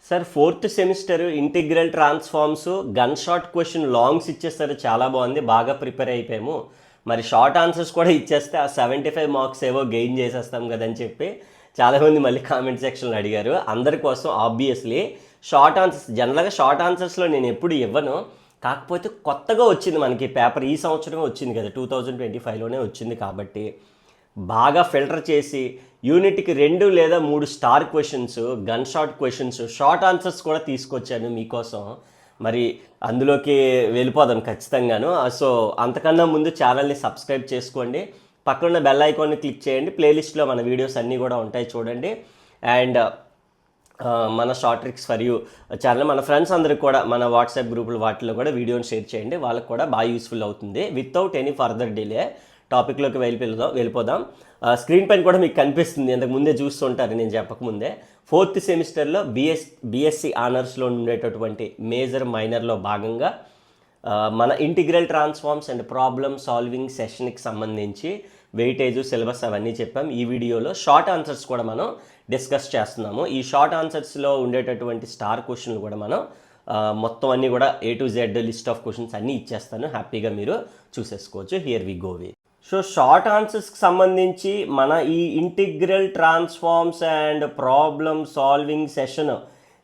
Sir fourth semester integral transforms gun shot question longs ఇచ్చేస్తారు, చాలా బాగుంది, బాగా ప్రిపేర్ అయిపోయాము. మరి షార్ట్ ఆన్సర్స్ కూడా ఇచ్చేస్తే ఆ 75 మార్క్స్ ఏవో గెయిన్ చేసేస్తాం కదని చెప్పి చాలామంది మళ్ళీ కామెంట్ సెక్షన్లో అడిగారు. అందరి కోసం ఆబ్వియస్లీ షార్ట్ ఆన్సర్స్, జనరల్గా షార్ట్ ఆన్సర్స్లో నేను ఎప్పుడు ఇవ్వను, కాకపోతే కొత్తగా వచ్చింది మనకి పేపర్, ఈ సంవత్సరమే వచ్చింది కదా, 2025లోనే వచ్చింది కాబట్టి బాగా ఫిల్టర్ చేసి యూనిట్కి 2 లేదా 3 star questions, gun shot questions, short answers కూడా తీసుకొచ్చాను మీకోసం. మరి అందులోకి వెళ్ళిపోదాం ఖచ్చితంగాను. సో అంతకన్నా ముందు ఛానల్ని సబ్స్క్రైబ్ చేసుకోండి, పక్కన బెల్ ఐకాన్ని క్లిక్ చేయండి, ప్లేలిస్ట్లో మన వీడియోస్ అన్నీ కూడా ఉంటాయి చూడండి. అండ్ మన short tricks for you channel మన ఫ్రెండ్స్ అందరికి కూడా మన వాట్సాప్ గ్రూపులు వాటిలో కూడా వీడియోని షేర్ చేయండి, వాళ్ళకి కూడా బాగా యూస్ఫుల్ అవుతుంది. వితౌట్ ఎనీ ఫర్దర్ డిలే టాపిక్లోకి వెళ్ళిపోదాం. స్క్రీన్ పైన కూడా మీకు కనిపిస్తుంది, ఇంతకు ముందే చూస్తుంటారు నేను చెప్పకముందే. ఫోర్త్ సెమిస్టర్లో బిఎస్సి ఆనర్స్లో ఉండేటటువంటి మేజర్ మైనర్లో భాగంగా మన integral transforms and problem solving సెషన్కి సంబంధించి వెయిటేజ్, సిలబస్ అవన్నీ చెప్పాం. ఈ వీడియోలో షార్ట్ ఆన్సర్స్ కూడా మనం డిస్కస్ చేస్తున్నాము. ఈ షార్ట్ ఆన్సర్స్లో ఉండేటటువంటి స్టార్ క్వశ్చన్లు కూడా మనం మొత్తం అన్నీ కూడా A to Z list of questions అన్నీ ఇచ్చేస్తాను, హ్యాపీగా మీరు చూసేసుకోవచ్చు. Here we go way. So short ఆన్సర్స్కి సంబంధించి మన ఈ integral transforms and problem solving session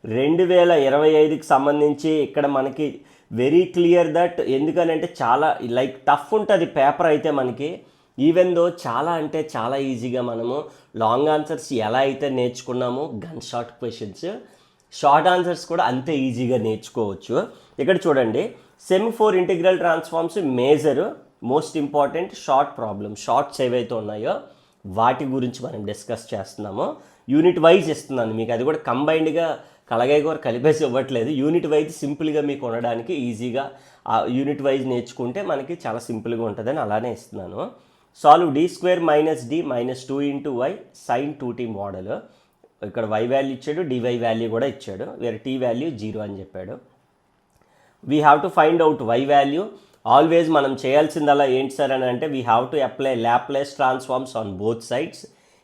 2025కి సంబంధించి ఇక్కడ మనకి వెరీ క్లియర్ దట్, ఎందుకనంటే చాలా లైక్ టఫ్ ఉంటుంది పేపర్ అయితే మనకి. ఈవెన్ దో చాలా అంటే చాలా ఈజీగా మనము లాంగ్ ఆన్సర్స్ ఎలా అయితే నేర్చుకున్నామో గన్ షార్ట్ క్వశ్చన్స్, షార్ట్ ఆన్సర్స్ కూడా అంతే ఈజీగా నేర్చుకోవచ్చు. ఇక్కడ చూడండి, sem 4 integral transforms major most important short problem, shorts ఏవైతే ఉన్నాయో వాటి గురించి మనం డిస్కస్ చేస్తున్నాము. యూనిట్ వైజ్ ఇస్తున్నాను మీకు, అది కూడా కంబైన్డ్గా కలగాయ కూడా కలిపేసి ఇవ్వట్లేదు. యూనిట్ వైజ్ సింపుల్గా మీకు ఉండడానికి ఈజీగా ఆ యూనిట్ వైజ్ నేర్చుకుంటే మనకి చాలా సింపుల్గా ఉంటుందని అలానే ఇస్తున్నాను. Solve d² - d - 2 × y sin 2t model. ఇక్కడ y వాల్యూ ఇచ్చాడు, dy వాల్యూ కూడా ఇచ్చాడు, వేరే t వాల్యూ 0 అని చెప్పాడు. We have to find out y value. Always మనం చేయాల్సిందల్లా ఏంటి సార్ అని అంటే, we have to apply Laplace transforms on both sides.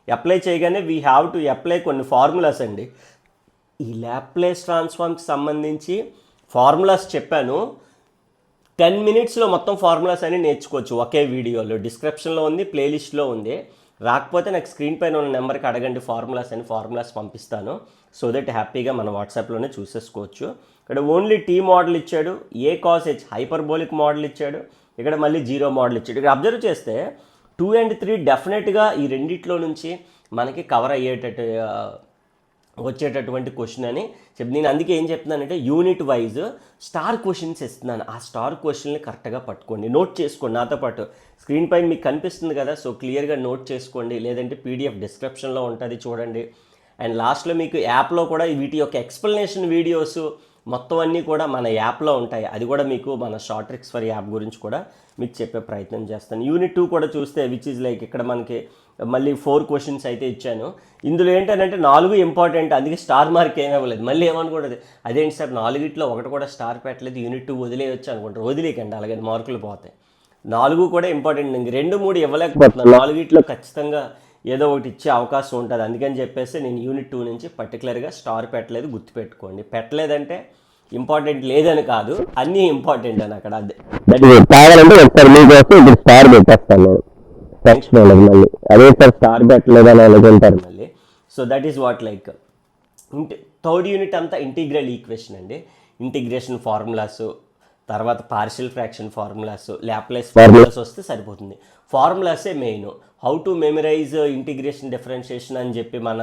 Apply చేయగానే వీ హ్యావ్ టు అప్లై కొన్ని ఫార్ములాస్ అండి. ఈ లాప్లేస్ ట్రాన్స్ఫార్మ్కి సంబంధించి ఫార్ములాస్ చెప్పాను, 10 minutesలో మొత్తం ఫార్ములాస్ అని నేర్చుకోవచ్చు ఒకే వీడియోలో. డిస్క్రిప్షన్లో ఉంది, ప్లేలిస్ట్లో ఉంది. రాకపోతే నాకు స్క్రీన్ పైన ఉన్న నెంబర్కి అడగండి, ఫార్ములాస్ పంపిస్తాను. సో దట్ హ్యాపీగా మన వాట్సాప్లోనే చూసేసుకోవచ్చు. ఇక్కడ ఓన్లీ టీ మోడల్ ఇచ్చాడు, ఏ కాస్ హెచ్ హైపర్బోలిక్ మోడల్ ఇచ్చాడు, ఇక్కడ మళ్ళీ 0 మోడల్ ఇచ్చాడు. ఇక్కడ అబ్జర్వ్ చేస్తే 2 and 3 డెఫినెట్గా ఈ రెండిట్లో నుంచి మనకి కవర్ అయ్యేటట్టు వచ్చేటటువంటి క్వశ్చన్ అని చెప్పి నేను అందుకే ఏం చెప్తున్నానంటే, యూనిట్ వైజ్ స్టార్ క్వశ్చన్స్ ఇస్తున్నాను. ఆ స్టార్ క్వశ్చన్ని కరెక్ట్గా పట్టుకోండి, నోట్ చేసుకోండి. నాతో పాటు స్క్రీన్ పైన మీకు కనిపిస్తుంది కదా, సో క్లియర్గా నోట్ చేసుకోండి, లేదంటే PDF డిస్క్రిప్షన్లో ఉంటుంది చూడండి. అండ్ లాస్ట్లో మీకు యాప్లో కూడా వీటి యొక్క ఎక్స్ప్లెనేషన్ వీడియోస్ మొత్తం అన్నీ కూడా మన యాప్లో ఉంటాయి. అది కూడా మీకు మన షార్ట్ ట్రిక్స్ ఫర్ యాప్ గురించి కూడా మీకు చెప్పే ప్రయత్నం చేస్తాను. యూనిట్ 2 కూడా చూస్తే విచ్ ఈజ్ లైక్ ఇక్కడ మనకి మళ్ళీ 4 క్వశ్చన్స్ అయితే ఇచ్చాను. ఇందులో ఏంటంటే 4 ఇంపార్టెంట్, అందుకే స్టార్ మార్క్ ఏమి ఇవ్వలేదు. మళ్ళీ ఏమనుకోండి, అదేంటి సార్ 4గిట్లో 1 కూడా స్టార్ పెట్టలేదు, యూనిట్ 2 వదిలేయచ్చు అనుకుంటారు. వదిలేకండి, అలాగే మార్కులు పోతాయి. 4 కూడా ఇంపార్టెంట్. ఇంక 2, 3 ఇవ్వలేకపోతున్నాను. 4గిట్లో ఖచ్చితంగా ఏదో ఒకటి ఇచ్చే అవకాశం ఉంటుంది. అందుకని చెప్పేసి నేను యూనిట్ 2 నుంచి పర్టికులర్గా స్టార్ పెట్టలేదు, గుర్తుపెట్టుకోండి. పెట్టలేదంటే ఇంపార్టెంట్ లేదని కాదు, అన్నీ ఇంపార్టెంట్ అని అక్కడ. కావాలంటే ఒకసారి మీకోసం ఇప్పుడు స్టార్ పెట్టేస్తాను నేను. నెక్స్ట్ మళ్ళీ అదే సార్ స్టార్ పెట్టలేదని అనుకుంటారు మళ్ళీ. So that is what like third unit అంతా ఇంటిగ్రల్ ఈక్వేషన్ అండి. ఇంటిగ్రేషన్ ఫార్ములాస్, తర్వాత partial fraction formulas, Laplace formulas వస్తే సరిపోతుంది. ఫార్ములాసే main. How to memorize integration differentiation అని చెప్పి మన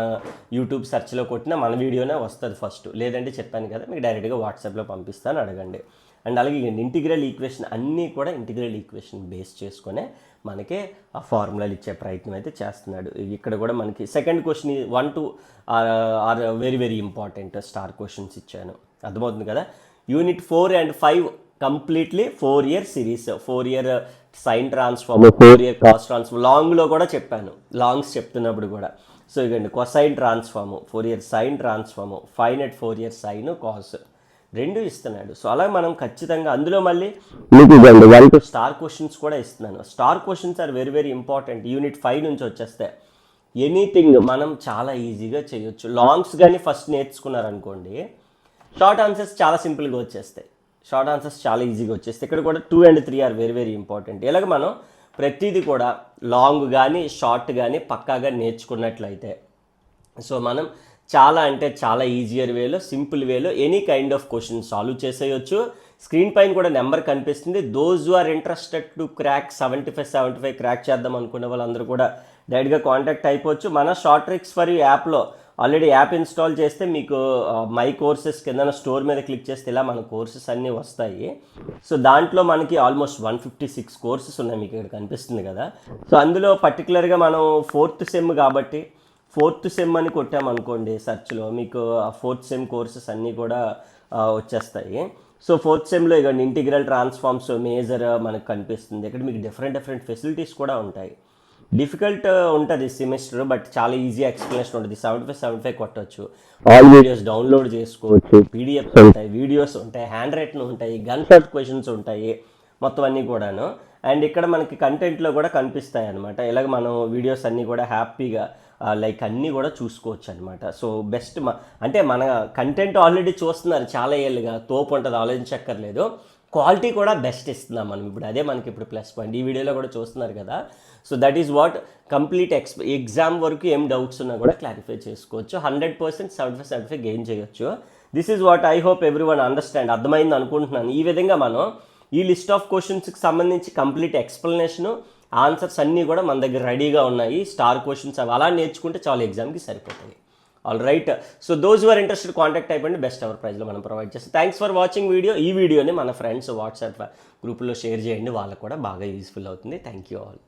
యూట్యూబ్ సెర్చ్లో కొట్టినా మన వీడియోనే వస్తుంది ఫస్ట్. లేదంటే చెప్పాను కదా, మీకు డైరెక్ట్గా వాట్సాప్లో పంపిస్తాను, అడగండి. అండ్ అలాగే ఇంటిగ్రల్ ఈక్వేషన్ అన్నీ కూడా ఇంటిగ్రల్ ఈక్వేషన్ బేస్ చేసుకునే మనకే ఆ ఫార్ములాలు ఇచ్చే ప్రయత్నం అయితే చేస్తున్నాడు. ఇక్కడ కూడా మనకి second question 1, 2 are very very important star questions ఇచ్చాను, అర్థమవుతుంది కదా. Unit 4 and 5 completely 4 year series, 4 year sine transform, 4 year cos transform. లాంగ్లో కూడా చెప్పాను, లాంగ్స్ చెప్తున్నప్పుడు కూడా. సో ఇకండి cosine transform, 4 year sine transform, finite 4 year sine cos, 2 ఇస్తున్నాడు. సో అలా మనం ఖచ్చితంగా అందులో మళ్ళీ మీకు స్టార్ క్వశ్చన్స్ కూడా ఇస్తున్నాను. Star questions are very very important. Unit 5 నుంచి వచ్చేస్తే ఎనీథింగ్ మనం చాలా ఈజీగా చేయొచ్చు. లాంగ్స్ కానీ ఫస్ట్ నేర్చుకున్నారనుకోండి, షార్ట్ ఆన్సర్స్ చాలా సింపుల్గా వచ్చేస్తాయి, షార్ట్ ఆన్సర్స్ చాలా ఈజీగా వచ్చేస్తాయి. ఇక్కడ కూడా 2 and 3 are very very important. ఇలాగ మనం ప్రతిదీ కూడా లాంగ్ కానీ షార్ట్ కానీ పక్కాగా నేర్చుకున్నట్లయితే సో మనం చాలా అంటే చాలా ఈజియర్ వేలో, సింపుల్ వేలో any kind of question solve చేసేయచ్చు. స్క్రీన్ పైన కూడా నెంబర్ కనిపిస్తుంది. Those who are interested to crack 75 crack చేద్దాం అనుకునే వాళ్ళందరూ కూడా డైరెక్ట్గా కాంటాక్ట్ అయిపోవచ్చు. మన షార్ట్ ట్రిక్స్ ఫర్ యూ యాప్లో ఆల్రెడీ యాప్ ఇన్స్టాల్ చేస్తే మీకు మై కోర్సెస్ కింద స్టోర్ మీద క్లిక్ చేస్తే ఇలా మన కోర్సెస్ అన్నీ వస్తాయి. సో దాంట్లో మనకి ఆల్మోస్ట్ 156 కోర్సెస్ ఉన్నాయి, మీకు ఇక్కడ కనిపిస్తుంది కదా. సో అందులో పర్టికులర్గా మనం 4th సెమ్ కాబట్టి 4th సెమ్ అని కొట్టామనుకోండి సెర్చ్లో, మీకు ఆ 4th సెమ్ కోర్సెస్ అన్నీ కూడా వచ్చేస్తాయి. సో 4th సెమ్లో ఇక ఇంటిగ్రల్ ట్రాన్స్ఫార్మ్స్ మేజర్ మనకు కనిపిస్తుంది. ఇక్కడ మీకు డిఫరెంట్ ఫెసిలిటీస్ కూడా ఉంటాయి. డిఫికల్ట్ ఉంటుంది సెమిస్టర్, బట్ చాలా ఈజీ ఎక్స్ప్లెనేషన్ ఉంటుంది. 75 కొట్టవచ్చు, ఆల్ వీడియోస్ డౌన్లోడ్ చేసుకోవచ్చు, పీడిఎఫ్స్ ఉంటాయి, వీడియోస్ ఉంటాయి, హ్యాండ్ రైటింగ్ ఉంటాయి, గన్ షాట్ క్వశ్చన్స్ ఉంటాయి, మొత్తం అన్నీ కూడాను. అండ్ ఇక్కడ మనకి కంటెంట్లో కూడా కనిపిస్తాయి అనమాట. ఇలాగ మనం వీడియోస్ అన్నీ కూడా హ్యాపీగా లైక్ అన్నీ కూడా చూసుకోవచ్చు అనమాట. సో బెస్ట్ అంటే మన కంటెంట్ ఆల్రెడీ చూస్తున్నారు చాలా ఏళ్ళుగా, తోపు ఉంటుంది, ఆలోచించక్కర్లేదు. క్వాలిటీ కూడా బెస్ట్ ఇస్తున్నాం మనం ఇప్పుడు, అదే మనకి ఇప్పుడు ప్లస్ పాయింట్. ఈ వీడియోలో కూడా చూస్తున్నారు కదా. So that is what complete exam వరకు ఏం డౌట్స్ ఉన్నా కూడా క్లారిఫై చేసుకోవచ్చు. 100% 75 గెయిన్ చేయొచ్చు. This is what I hope every one understand. అర్థమైంది అనుకుంటున్నాను. ఈ విధంగా మనం ఈ లిస్ట్ ఆఫ్ క్వశ్చన్స్కి సంబంధించి కంప్లీట్ ఎక్స్ప్లెనేషను, ఆన్సర్స్ అన్నీ కూడా మన దగ్గర రెడీగా ఉన్నాయి. స్టార్ క్వశ్చన్స్ అవి అలా నేర్చుకుంటే చాలా ఎగ్జామ్కి సరిపోతాయి. All right. So those who are interested contact అయిపోయింది. బెస్ట్ అవర్ ప్రైజ్లో మనం ప్రొవైడ్ చేస్తాం. Thanks for watching video. ఈ వీడియోని మన ఫ్రెండ్స్ వాట్సాప్ గ్రూప్లో షేర్ చేయండి, వాళ్ళకు కూడా బాగా యూస్ఫుల్ అవుతుంది. Thank you all.